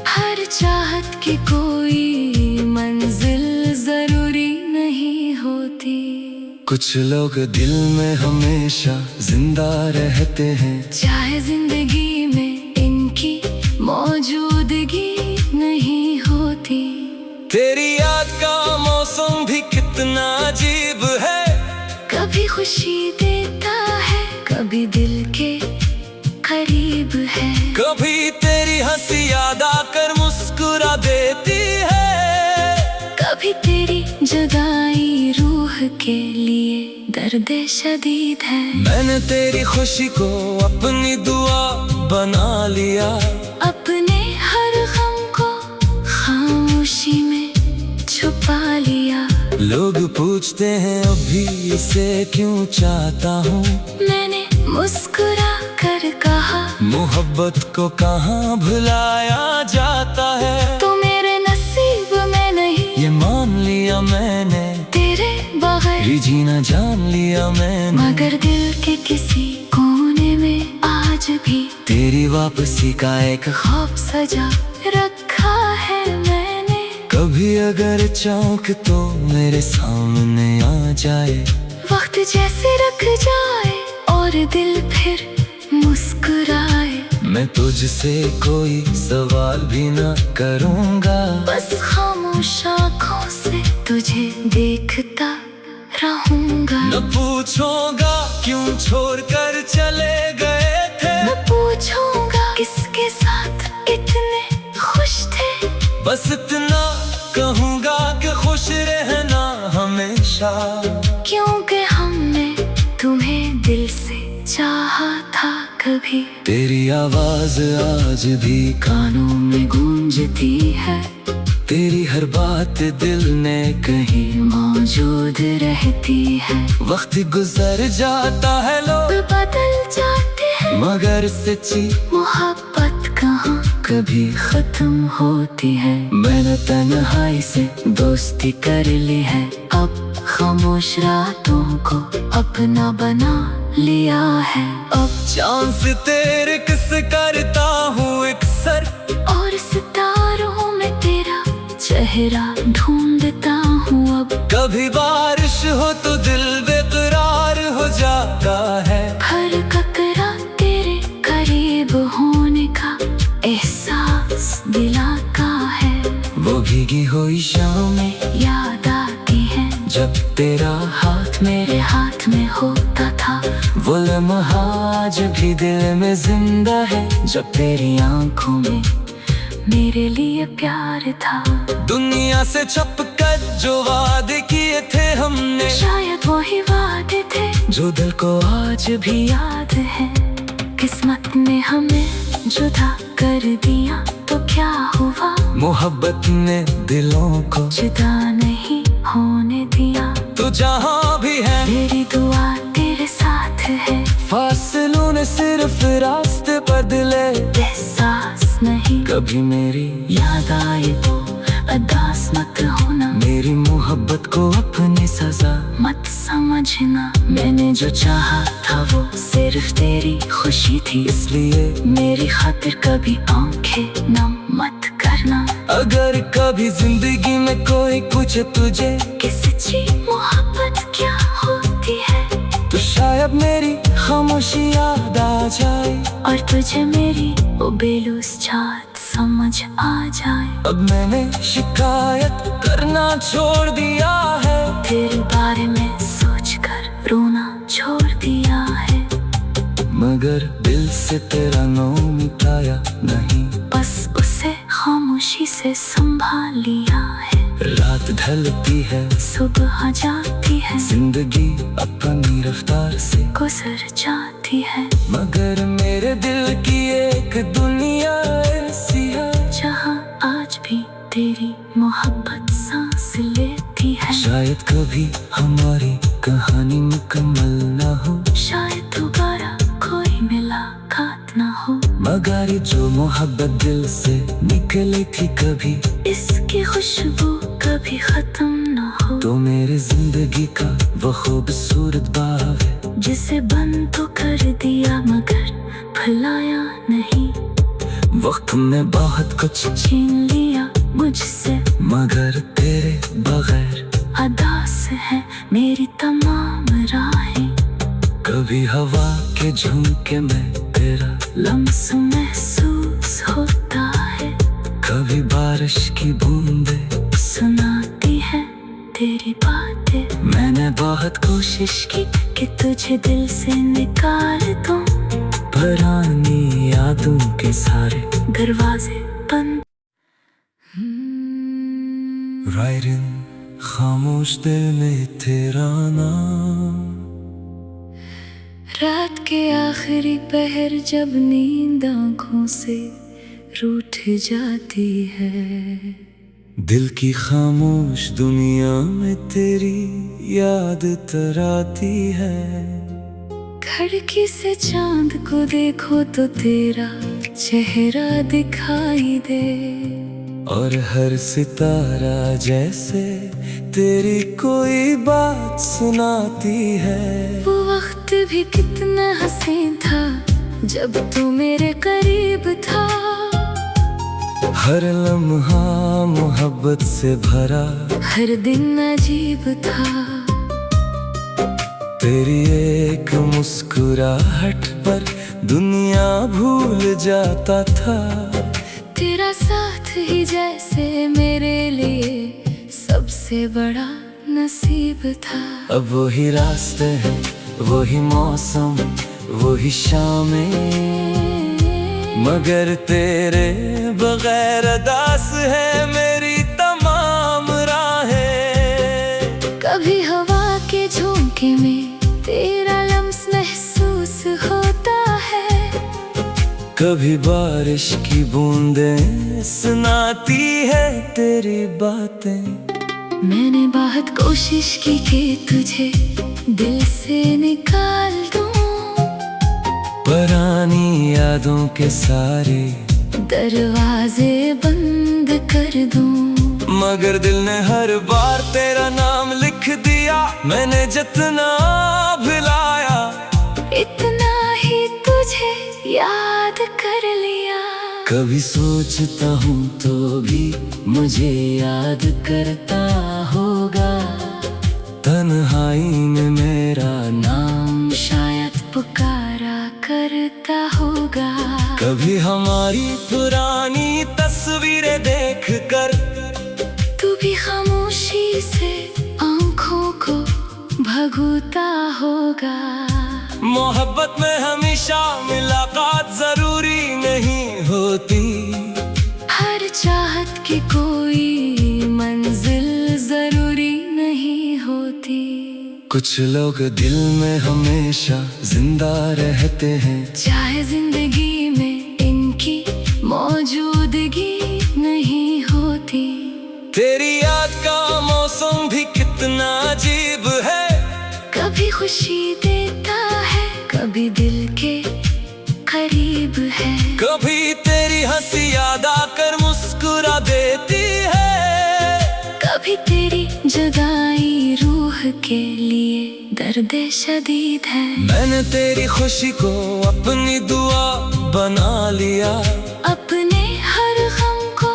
हर चाहत की कोई मंजिल जरूरी नहीं होती। कुछ लोग दिल में हमेशा जिंदा रहते हैं, चाहे जिंदगी में इनकी मौजूदगी नहीं होती। तेरी याद का मौसम भी कितना अजीब है, कभी खुशी देता है, कभी दिल के करीब है। कभी तेरी हंसी याद आकर मुस्कुरा देती है, कभी तेरी जुदाई रूह के लिए दर्द शदीद है। मैंने तेरी खुशी को अपनी दुआ बना लिया, अपने हर गम को खामोशी में छुपा लिया। लोग पूछते हैं अभी इसे क्यों चाहता हूँ। मैंने मुस्कुरा कर कहा, मोहब्बत को कहाँ भुलाया जाता है। तो मेरे नसीब में नहीं, ये मान लिया मैंने, तेरे बगैर भी जीना जान लिया मैंने। मगर दिल के किसी कोने में आज भी तेरी वापसी का एक ख्वाब सजा रखा है मैंने। कभी अगर चौंक तो मेरे सामने आ जाए, वक्त जैसे रुक जाए और दिल फिर मुस्कुराए। मैं तुझसे कोई सवाल भी न करूँगा, बस खामोश आँखों से तुझे देखता रहूँगा। न पूछूंगा क्यों छोड़कर चले गए थे, न पूछूंगा किसके साथ इतने खुश थे। बस इतना कहूँगा कि खुश रहना हमेशा, क्योंकि हमने तुम्हें दिल से चाहा था कभी। तेरी आवाज आज भी कानों में गूंजती है, तेरी हर बात दिल ने कहीं मौजूद रहती है। वक्त गुजर जाता है, लोग बदल जाते हैं, मगर सच्ची मोहब्बत कहाँ कभी खत्म होती है। मैंने तन्हाई से दोस्ती कर ली है, अब खामोश रातों को अपना बना लिया है। अब चांद से तेरे किस करता हूँ एक सर, और सितारों में तेरा चेहरा ढूंढता हुआ अब। कभी बारिश हो तो दिल बेकरार हो जाता है। हर कतरा तेरे करीब होने का एहसास दिलाता है। वो भीगी हुई शामें याद आती है जब तेरा हाथ मेरे हाथ में होता था। वो लम्हा आज भी दिल में जिंदा है जब तेरी आंखों में मेरे लिए प्यार था। दुनिया से छुपकर जो वादे किए थे हमने, शायद वही वादे थे जो दिल को आज भी याद है। किस्मत ने हमें जुदा कर दिया तो क्या हुआ, मोहब्बत ने दिलों को जुदा नहीं होने दिया। तो जहाँ भी है मेरी दुआ तेरे साथ है। फासलों ने सिर्फ रास्ते बदले, एहसास नहीं कभी मेरी याद आई तो अदास मत होना। मेरी मोहब्बत को अपनी सजा मत समझना, मैंने जो चाहा था वो सिर्फ तेरी खुशी थी। इसलिए मेरी खातिर कभी आंखें नम मत करना। अगर कभी जिंदगी में कोई पूछे तुझे कि सच्ची मोहब्बत क्या होती है, तो शायद मेरी खामोशी याद आ जाए और तुझे मेरी वो बेलूस चाहत समझ आ जाए। अब मैंने शिकायत करना छोड़ दिया है, तेरे बारे में सोचकर रोना छोड़ दिया है। मगर दिल से तेरा नाम मिटाया नहीं, बस उसे खामोशी से संभाल लिया है। रात ढलती है सुबह जाती है, जिंदगी अपनी रफ्तार से गुजर जाती है। मगर मेरे दिल की एक दुनिया ऐसी है जहाँ आज भी तेरी मोहब्बत सांस लेती है। शायद कभी हमारी कहानी मुकम्मल ना हो, शायद दोबारा कोई मुलाकात ना हो, मगर ये जो मोहब्बत दिल से निकली थी कभी, इसकी खुशबू कभी खत्म ना हो। तो मेरी जिंदगी का वो खूबसूरत बाग है जिसे बंद तो कर दिया मगर भुलाया नहीं। वक्त ने बहुत कुछ छीन लिया मुझसे, मगर तेरे बगैर अदास है मेरी तमाम राहें। कभी हवा के झोंके में तेरा लम्स महसूस होता है, कभी बारिश की बूंदें सुनाती है तेरी बातें। मैंने बहुत कोशिश की कि तुझे दिल से निकाल दूं, पुरानी यादों के सारे दरवाजे बंद। रायरिन खामोश दिल में तेरा नाम, रात के आखिरी पहर जब नींद आँखों से रूठ जाती है। दिल की खामोश दुनिया में तेरी याद तराती है। खिड़की से चांद को देखो तो तेरा चेहरा दिखाई दे, और हर सितारा जैसे तेरी कोई बात सुनाती है। वो वक्त भी कितना हसीन था जब तू मेरे करीब था। हर लम्हा मोहब्बत से भरा, हर दिन अजीब था। तेरी एक मुस्कुराहट पर दुनिया भूल जाता था। तेरा साथ ही जैसे मेरे लिए सबसे बड़ा नसीब था। अब वही रास्ते हैं, वही मौसम, वही शामें, मगर तेरे बगैर अदास है मेरी तमाम राहें। कभी हवा के झोंके में तेरा लम्स महसूस होता है, कभी बारिश की बूंदें सुनाती है तेरी बातें। मैंने बहुत कोशिश की कि तुझे दिल से निकाल दूं, पुरानी यादों के सारे दरवाजे बंद कर दूं। मगर दिल ने हर बार तेरा नाम लिख दिया। मैंने जितना भुलाया, इतना ही तुझे याद कर लिया। कभी सोचता हूँ तो भी मुझे याद करता होगा। तन्हाई में मेरा नाम शायद पुकारा करता होगा। कभी हमारी पुरानी तस्वीरें देख कर तू भी खामोशी से आंखों को भगोता होगा। मोहब्बत में हमेशा मुलाकात जरूरी नहीं होती। हर चाहत की कोई मंजिल जरूरी नहीं होती। कुछ लोग दिल में हमेशा जिंदा रहते हैं, चाहे जिंदगी में इनकी मौजूदगी नहीं होती। तेरी याद का मौसम भी कितना अजीब है, कभी खुशी देता है, कभी दिल के करीब है। कभी तेरी हंसी याद आकर मुस्कुरा देती है, कभी तेरी जुदाई रूह के लिए दर्द शदीद है। मैंने तेरी खुशी को अपनी दुआ बना लिया, अपने हर गम को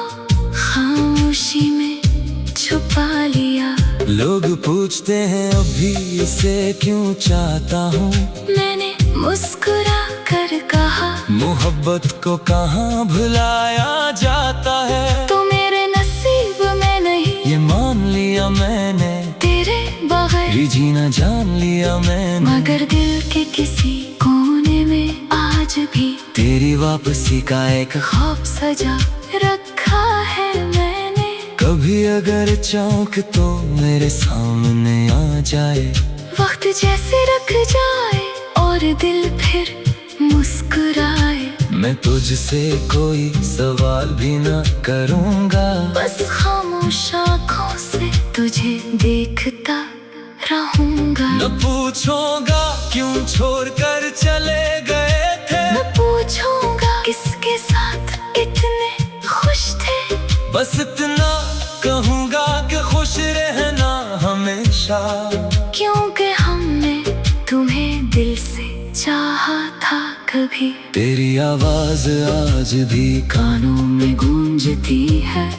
खामोशी में छुपा लिया। लोग पूछते हैं अभी इसे क्यों चाहता हूँ, मैंने मुस्कुरा कर कहा मोहब्बत को कहाँ भुलाया जाता है। तो मेरे नसीब में नहीं, ये मान लिया मैंने, तेरे बगैर ही जीना जान लिया मैंने। मगर दिल के किसी कोने में आज भी तेरी वापसी का एक ख्वाब सजा रखा है मैंने। कभी अगर चौंक तो मेरे सामने आ जाए, वक्त जैसे रख जाए और दिल फिर मुस्कुराए। मैं तुझसे कोई सवाल भी न करूँगा, बस खामोश आँखों से तुझे देखता रहूँगा। न पूछूंगा क्यों छोड़कर चले गए थे, न पूछूंगा किसके साथ इतने खुश थे। बस इतना कहूँगा कि खुश रहना हमेशा, क्योंकि हमने तुम्हें दिल से चाहा था कभी। तेरी आवाज आज भी कानों में गूंजती है,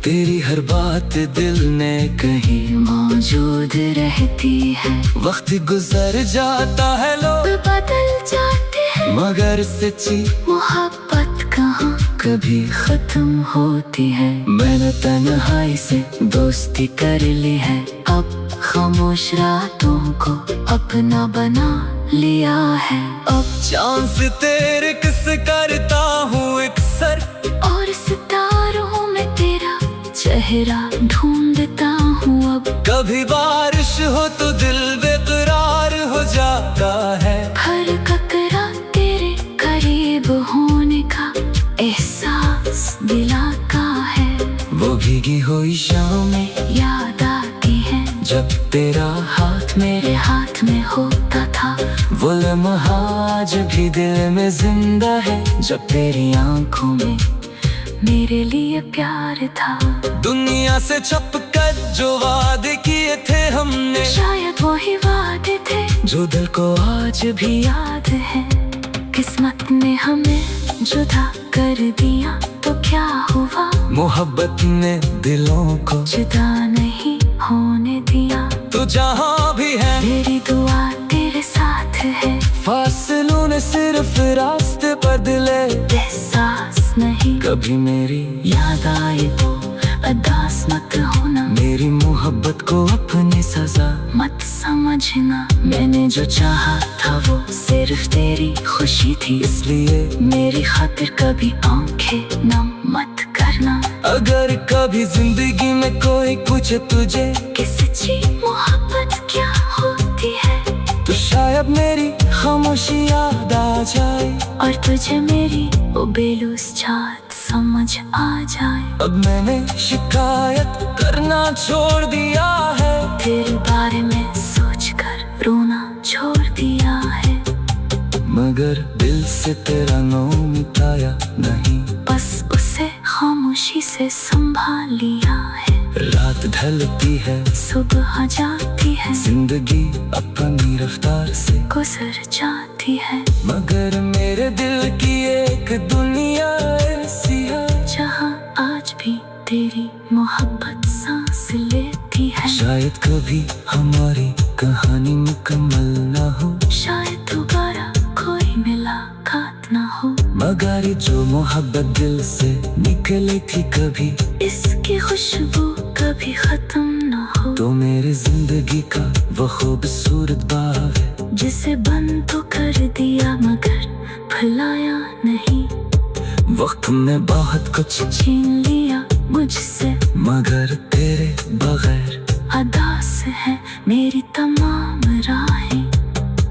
तेरी हर बात दिल ने कहीं मौजूद रहती है। वक्त गुजर जाता है, लोग बदल जाते हैं, मगर सच्ची मोहब्बत कहाँ कभी खत्म होती है। मैंने तन्हाई से दोस्ती कर ली है, अब खामोश रातों को अपना बना लिया है। अब चांद से तेरे किस करता हूँ एक सर, और सितारों में तेरा चेहरा ढूंढता हूँ। अब कभी बारिश हो तो दिल बेकरार हो जाता है, हर कतरा तेरे करीब होने का एहसास दिलाता है। वो भीगी हुई शामें याद आती है जब तेरा हाथ मेरे हाथ में होता था। वो लम्हा आज भी दिल में जिंदा है, जब तेरी आंखों में मेरे लिए प्यार था। दुनिया से छपकर जो वादे किए थे हमने, शायद वही वादे थे जो दिल को आज भी याद है। किस्मत ने हमें जुदा कर दिया तो क्या हुआ, मोहब्बत ने दिलों को जुदा नहीं होने दिया। तो जहाँ भी है मेरी दुआ तेरे साथ है, फासलों ने सिर्फ रास्ते बदले। एहसास नहीं कभी मेरी याद आई तो अदास मत होना, मेरी मोहब्बत को अपनी सजा मत समझना। मैंने जो चाहा था वो सिर्फ तेरी खुशी थी, इसलिए मेरी खातिर कभी आंखें नम मत करना। अगर कभी जिंदगी में कोई पूछे तुझे कि सच्ची मोहब्बत क्या होती है, तो शायद मेरी खामोशी याद आ जाए, और तुझे मेरी वो बेलूस चाहत समझ आ जाए। अब मैंने शिकायत करना छोड़ दिया है, तेरे बारे में सोचकर रोना छोड़ दिया है। मगर दिल से तेरा नाम मिटाया नहीं, बस उसे खामोशी से संभाल लिया है। रात ढलती है, सुबह जाती है, जिंदगी अपनी रफ्तार से गुजर जाती है। मगर मेरे दिल की एक दुनिया ऐसी है, जहाँ आज भी तेरी मोहब्बत सांस लेती है। शायद कभी हमारी कहानी मुकम्मल ना हो, शायद दोबारा कोई मुलाकात ना हो, मगर ये जो मोहब्बत दिल से निकली थी कभी, इसकी खुशबू कभी खत्म ना हो। तो मेरी जिंदगी का वो खूबसूरत बाग है, जिसे बंद तो कर दिया मगर भुलाया नहीं। वक्त में बहुत कुछ छीन लिया मुझसे मगर तेरे बगैर अदास है मेरी तमाम राहें।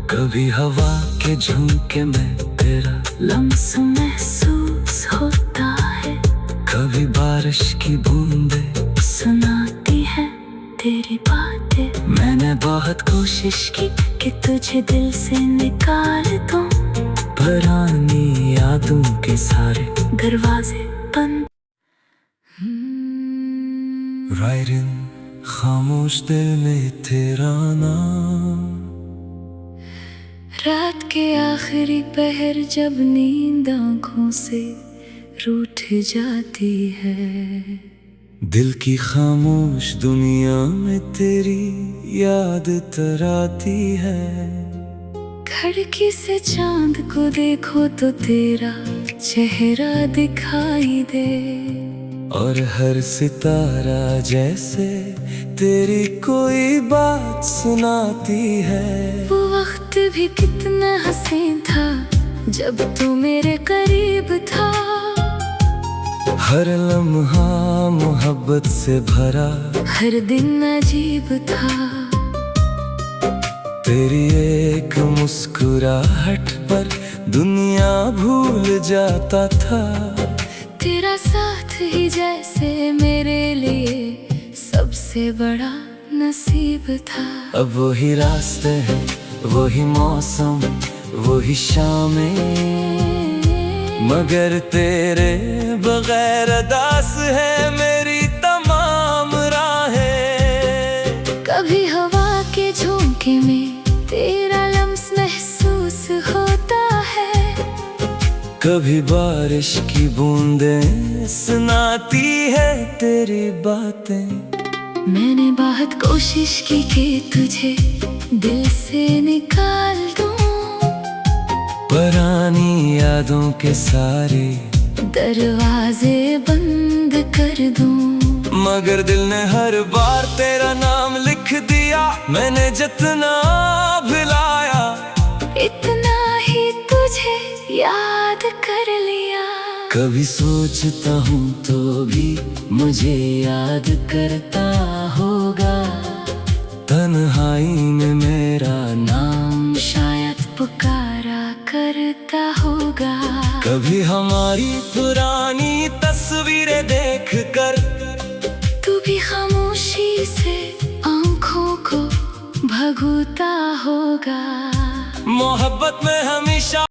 कभी हवा के झोंके में तेरा लम्स महसूस होता है, कभी बारिश की बूंदे सुनाती है तेरी बातें। मैंने बहुत कोशिश कि तुझे दिल से निकाल दूं, पुरानी यादों के सारे दरवाजे बंद। रायरिन खामोश दिल में तेरा नाम, रात के आखिरी पहर जब नींद आँखों से रूठ जाती है, दिल की खामोश दुनिया में तेरी याद तराती है। खिड़की से चांद को देखो तो तेरा चेहरा दिखाई दे, और हर सितारा जैसे तेरी कोई बात सुनाती है। वो वक्त भी कितना हसीन था जब तू मेरे करीब था, हर लम्हा मोहब्बत से भरा, हर दिन अजीब था। तेरी एक मुस्कुराहट पर दुनिया भूल जाता था। तेरा साथ ही जैसे मेरे लिए सबसे बड़ा नसीब था। अब वही रास्ते हैं, वही मौसम, वही शामें, मगर तेरे बगैर अदास है मेरी तमाम राहें। कभी हवा के झोंके में तेरा लम्स महसूस होता है, कभी बारिश की बूंदें सुनाती है तेरी बातें। मैंने बहुत कोशिश की कि तुझे दिल से निकाल दूं, पुरानी यादों के सारे दरवाजे बंद कर दूं, मगर दिल ने हर बार तेरा नाम लिख दिया। मैंने जितना भुलाया, इतना ही तुझे याद कर लिया। कभी सोचता हूँ तो भी मुझे याद करता होगा, तन्हाई में मेरा नाम शायद पुकारा करता होगा। कभी हमारी पुरानी तस्वीरें देखकर तू भी खामोशी से आँखों को भगोता होगा। मोहब्बत में हमेशा